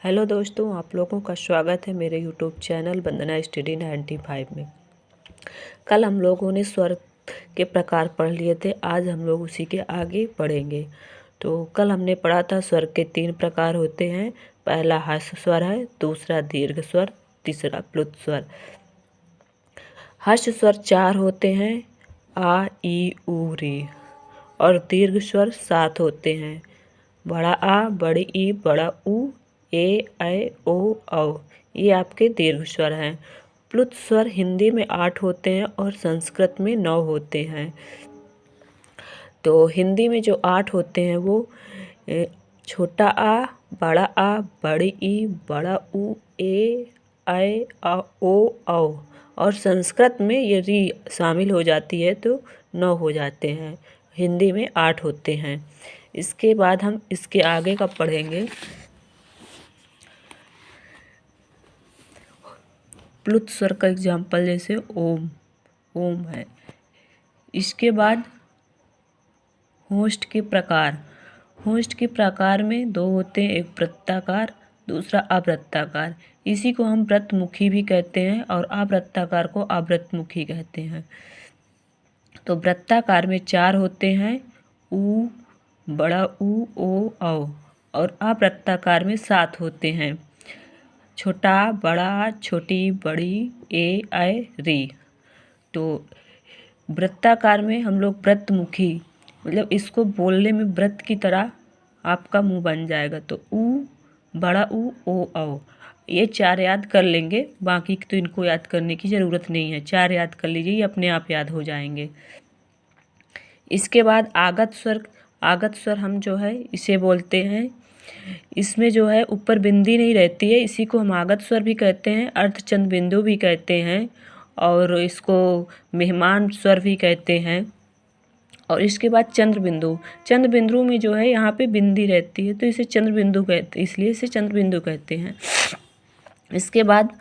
Hello दोस्तों, आप लोगों का स्वागत है मेरे यूट्यूब चैनल वंदना स्टडी 95 में। कल हम लोगों ने स्वर के प्रकार पढ़ लिए थे। आज हम लोग उसी के आगे पढ़ेंगे। तो कल हमने पढ़ा था स्वर के 3 प्रकार होते हैं। पहला हर्ष स्वर है, दूसरा दीर्घ स्वर, तीसरा प्लुत स्वर। हर्ष स्वर 4 होते हैं, आ ई उ री। और दीर्घ स्वर 7 होते हैं, बड़ा आ, बड़ी ई, बड़ा ऊ, ए, ऐ, ओ, औ। ये आपके दीर्घ स्वर हैं। प्लुत स्वर हिंदी में 8 होते हैं और संस्कृत में 9 होते हैं। तो हिंदी में जो 8 होते हैं वो छोटा आ, बड़ा आ, बड़ी ई, बड़ा ऊ, ए, ऐ, ओ, औ। और संस्कृत में ये री शामिल हो जाती है तो 9 हो जाते हैं। हिंदी में 8 होते हैं। इसके बाद हम इसके आगे का पढ़ेंगे। प्लुत स्वर का एग्जाम्पल जैसे ओम, ओम है। इसके बाद होष्ठ के प्रकार। होष्ठ के प्रकार में 2 होते हैं, एक वृत्ताकार, दूसरा अवृत्ताकार। इसी को हम व्रतमुखी भी कहते हैं और अवृत्ताकार को अवृतमुखी कहते हैं। तो वृत्ताकार में 4 होते हैं, ऊ, बड़ा ऊ, ओ, औ। और अवृत्ताकार में 7 होते हैं, छोटा, बड़ा, छोटी, बड़ी, ए, ऐ, री। तो वृत्ताकार में हम लोग व्रतमुखी, मतलब इसको बोलने में व्रत की तरह आपका मुंह बन जाएगा। तो ऊ, बड़ा ऊ, ओ, औ। ये 4 याद कर लेंगे, बाकी तो इनको याद करने की ज़रूरत नहीं है। 4 याद कर लीजिए, ये अपने आप याद हो जाएंगे। इसके बाद आगत स्वर। आगत स्वर हम जो है इसे बोलते हैं, इसमें जो है ऊपर बिंदी नहीं रहती है, इसी को हम आगत स्वर भी कहते हैं, अर्धचंद्र बिंदु भी कहते हैं और इसको मेहमान स्वर भी कहते हैं। और इसके बाद चंद्र बिंदु। चंद्र बिंदु में जो है यहाँ पे बिंदी रहती है तो इसे चंद्र बिंदु कहते हैं, इसलिए इसे चंद्र बिंदु कहते हैं। इसके बाद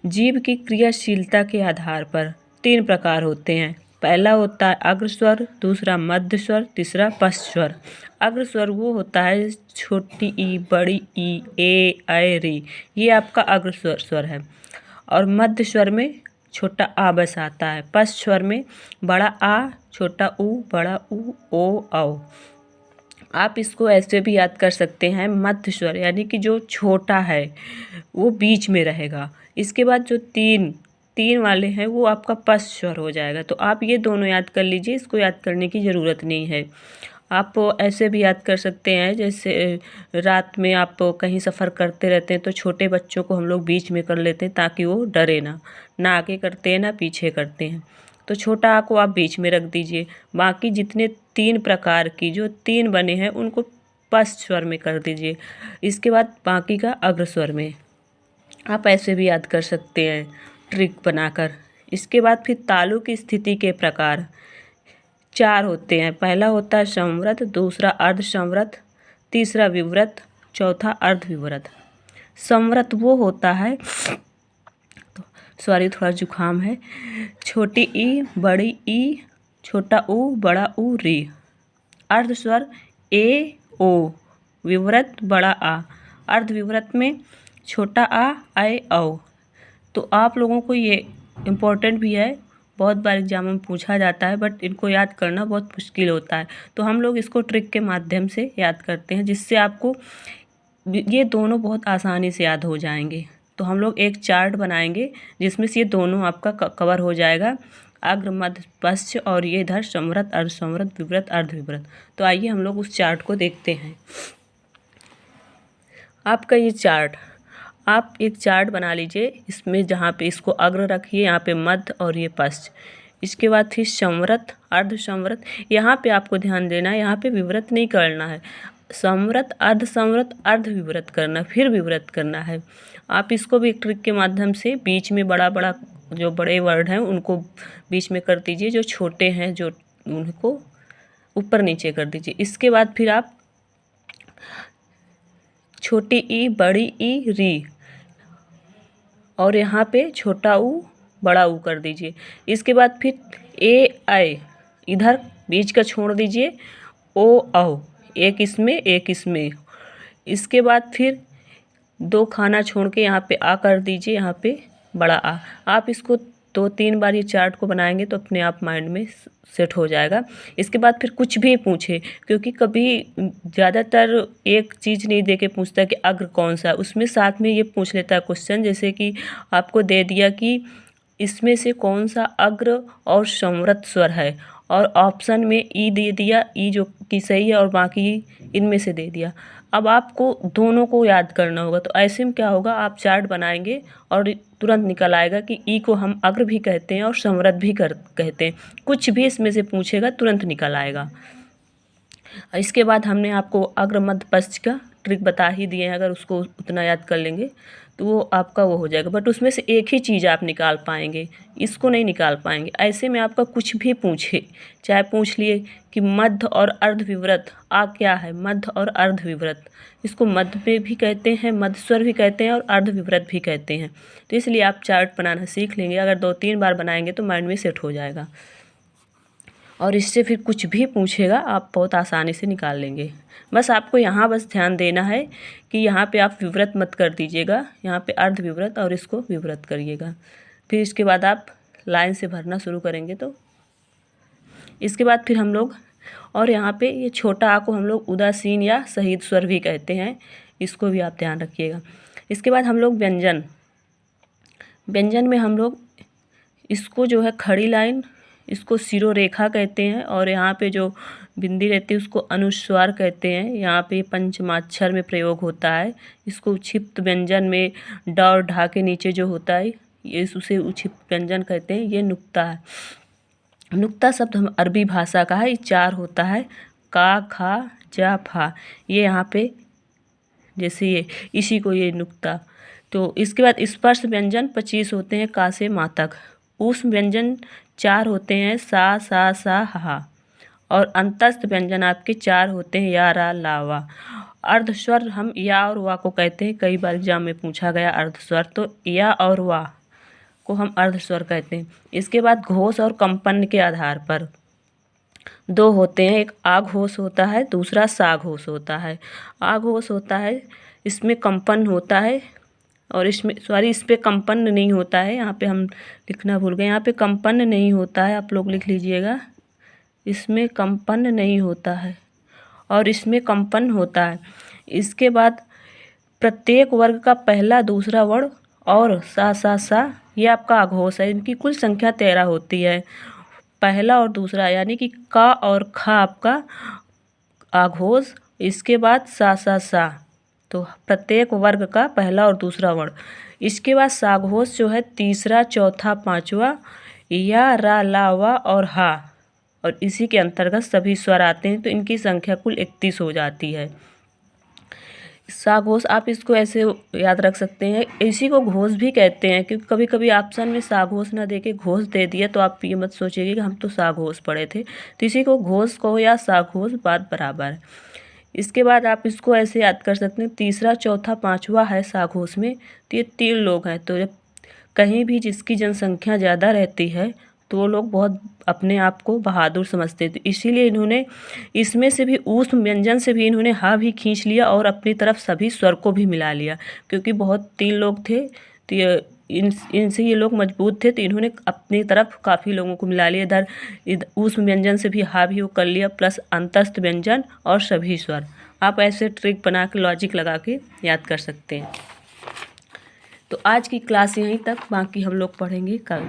जीभ की क्रियाशीलता के आधार पर 3 प्रकार होते हैं। पहला होता है अग्र स्वर, दूसरा मध्य स्वर, तीसरा पश्च स्वर। अग्र स्वर वो होता है छोटी ई, बड़ी ई, ए, ऐ, री। ये आपका अग्र स्वर है। और मध्य स्वर में छोटा आ बस आता है। पश्च स्वर में बड़ा आ, छोटा ऊ, बड़ा ऊ, ओ, औ। आप इसको ऐसे भी याद कर सकते हैं, मध्य स्वर यानी कि जो छोटा है वो बीच में रहेगा। इसके बाद जो 3 वाले हैं वो आपका पश्च स्वर हो जाएगा। तो आप ये दोनों याद कर लीजिए, इसको याद करने की ज़रूरत नहीं है। आप ऐसे भी याद कर सकते हैं, जैसे रात में आप कहीं सफ़र करते रहते हैं तो छोटे बच्चों को हम लोग बीच में कर लेते हैं ताकि वो डरे ना आगे करते हैं ना पीछे करते हैं। तो छोटा आ को आप बीच में रख दीजिए। बाकी जितने 3 प्रकार की जो 3 बने हैं उनको पश्च स्वर में कर दीजिए। इसके बाद बाकी का अग्र स्वर में। आप ऐसे भी याद कर सकते हैं ट्रिक बनाकर। इसके बाद फिर तालु की स्थिति के प्रकार 4 होते हैं। पहला होता है संवृत, दूसरा अर्ध संवृत, तीसरा विवृत, चौथा अर्ध विवृत। संवृत वो होता है, सॉरी थोड़ा जुकाम है, छोटी ई, बड़ी ई, छोटा ऊ, बड़ा ऊ, री। अर्ध स्वर ए, ओ। विवृत बड़ा आ। अर्ध विवृत में छोटा आ, ऐ, औ। तो आप लोगों को ये इम्पोर्टेंट भी है, बहुत बार एग्जाम में पूछा जाता है, बट इनको याद करना बहुत मुश्किल होता है। तो हम लोग इसको ट्रिक के माध्यम से याद करते हैं, जिससे आपको ये दोनों बहुत आसानी से याद हो जाएंगे। तो हम लोग एक चार्ट बनाएंगे जिसमें से ये दोनों आपका कवर हो जाएगा, अग्र, मध्य, पश्च। और ये इधर संवृत, अर्ध संवृत, विवृत, अर्ध विवृत। तो आइए हम लोग उस चार्ट को देखते हैं। आपका ये चार्ट, आप एक चार्ट बना लीजिए, इसमें जहाँ पे इसको अग्र रखिए, यहाँ पे मध्य और ये पश्च। इसके बाद फिर संवृत, अर्ध संवृत। यहाँ पे आपको ध्यान देना है, यहाँ पे विवृत नहीं करना है। संवृत, अर्ध संवृत, अर्ध विवृत करना, फिर विवृत करना है। आप इसको भी एक ट्रिक के माध्यम से बीच में बड़ा बड़ा जो बड़े वर्ड हैं उनको बीच में कर दीजिए, जो छोटे हैं जो उनको ऊपर नीचे कर दीजिए। इसके बाद फिर आप छोटी ई, बड़ी ई, री। और यहाँ पे छोटा ऊ, बड़ा ऊ कर दीजिए। इसके बाद फिर ए, ऐ इधर बीच का छोड़ दीजिए, ओ, औ। एक इसमें एक इसमें। इसके बाद फिर 2 खाना छोड़ के यहाँ पे आ कर दीजिए, यहाँ पे बड़ा आ। आप इसको 2-3 बार ये चार्ट को बनाएंगे तो अपने आप माइंड में सेट हो जाएगा। इसके बाद फिर कुछ भी पूछे, क्योंकि कभी ज़्यादातर एक चीज़ नहीं दे के पूछता कि अग्र कौन सा है, उसमें साथ में ये पूछ लेता है क्वेश्चन, जैसे कि आपको दे दिया कि इसमें से कौन सा अग्र और संवृत स्वर है, और ऑप्शन में ई दे दिया, ई जो कि सही है, और बाकी इनमें से दे दिया। अब आपको दोनों को याद करना होगा। तो ऐसे में क्या होगा, आप चार्ट बनाएंगे और तुरंत निकल आएगा कि ई को हम अग्र भी कहते हैं और संवृत भी कहते हैं। कुछ भी इसमें से पूछेगा तुरंत निकल आएगा। इसके बाद हमने आपको अग्र मध्य पश्च का ट्रिक बता ही दिए हैं, अगर उसको उतना याद कर लेंगे तो वो आपका वो हो जाएगा। बट उसमें से एक ही चीज़ आप निकाल पाएंगे, इसको नहीं निकाल पाएंगे। ऐसे में आपका कुछ भी पूछे, चाहे पूछ लिए कि मध्य और अर्ध विवृत आ क्या है, मध्य और अर्ध विवृत, इसको मध्य पे भी कहते हैं, मध्य स्वर भी कहते हैं और अर्ध विवृत भी कहते हैं। तो इसलिए आप चार्ट बनाना सीख लेंगे। अगर 2-3 बार बनाएंगे तो माइंड में सेट हो जाएगा, और इससे फिर कुछ भी पूछेगा आप बहुत आसानी से निकाल लेंगे। बस आपको यहाँ बस ध्यान देना है कि यहाँ पे आप विवृत मत कर दीजिएगा, यहाँ पे अर्ध विवृत और इसको विवृत करिएगा। फिर इसके बाद आप लाइन से भरना शुरू करेंगे। तो इसके बाद फिर हम लोग, और यहाँ पे ये छोटा आ को हम लोग उदासीन या शहीद स्वर भी कहते हैं, इसको भी आप ध्यान रखिएगा। इसके बाद हम लोग व्यंजन में हम लोग इसको जो है खड़ी लाइन, इसको शिरोरेखा कहते हैं, और यहाँ पे जो बिंदी रहती है उसको अनुस्वार कहते हैं। यहाँ पे पंचमाक्षर में प्रयोग होता है। इसको उक्षिप्त व्यंजन में ड और ढा के नीचे जो होता है ये उसे उक्षिप्त व्यंजन कहते हैं। ये नुक्ता है। नुक्ता शब्द हम अरबी भाषा का है। ये 4 होता है, का, खा, जा, फा। ये यहाँ पे जैसे ये इसी को ये नुक्ता। तो इसके बाद स्पर्श व्यंजन 25 होते हैं, का से मा तक। ऊष्म व्यंजन 4 होते हैं, सा, सा, हा। और अंतस्थ व्यंजन आपके 4 होते हैं, या, रा, ला, वा। अर्धस्वर हम या और वा को कहते हैं। कई बार एग्जाम में पूछा गया अर्धस्वर, तो या और वा को हम अर्धस्वर कहते हैं। इसके बाद घोष और कंपन के आधार पर 2 होते हैं, एक आ घोष होता है, दूसरा सा घोष होता है। आ घोष होता है, इसमें कंपन होता है, और इसमें इस पे कंपन नहीं होता है। यहाँ पे हम लिखना भूल गए, यहाँ पे कंपन नहीं होता है, आप लोग लिख लीजिएगा। इसमें कंपन नहीं होता है और इसमें कंपन होता है। इसके बाद प्रत्येक वर्ग का पहला दूसरा वर्ण और सा ये आपका आघोष है। इनकी कुल संख्या 13 होती है, पहला और दूसरा, यानी कि का और खा आपका आघोष। इसके बाद सा तो प्रत्येक वर्ग का पहला और दूसरा वर्ण। इसके बाद साघोष जो है तीसरा, चौथा, पांचवा, या, रा, ला, वा और हा, और इसी के अंतर्गत सभी स्वर आते हैं। तो इनकी संख्या कुल 31 हो जाती है। साघोष आप इसको ऐसे याद रख सकते हैं, इसी को घोष भी कहते हैं, क्योंकि कभी कभी ऑप्शन में साघोष ना दे के घोष दे दिया तो आप ये मत सोचिएगा कि हम तो साघोष पढ़े थे। तो इसी को घोष कहो या साघोष, बात बराबर है। इसके बाद आप इसको ऐसे याद कर सकते हैं, तीसरा, चौथा, पांचवा है साघोष में, तो ये 3 लोग हैं। तो जब कहीं भी जिसकी जनसंख्या ज़्यादा रहती है तो वो लोग बहुत अपने आप को बहादुर समझते थे, इसीलिए इन्होंने इसमें से भी ऊष्म व्यंजन से भी इन्होंने हा भी खींच लिया और अपनी तरफ सभी स्वर को भी मिला लिया, क्योंकि बहुत 3 लोग थे तो इनसे ये लोग मजबूत थे, तो इन्होंने अपनी तरफ काफ़ी लोगों को मिला लिया। इधर ऊष्म व्यंजन से भी हा भी वो कर लिया, प्लस अंतस्थ व्यंजन और सभी स्वर। आप ऐसे ट्रिक बना के लॉजिक लगा के याद कर सकते हैं। तो आज की क्लास यहीं तक, बाकी हम लोग पढ़ेंगे कल।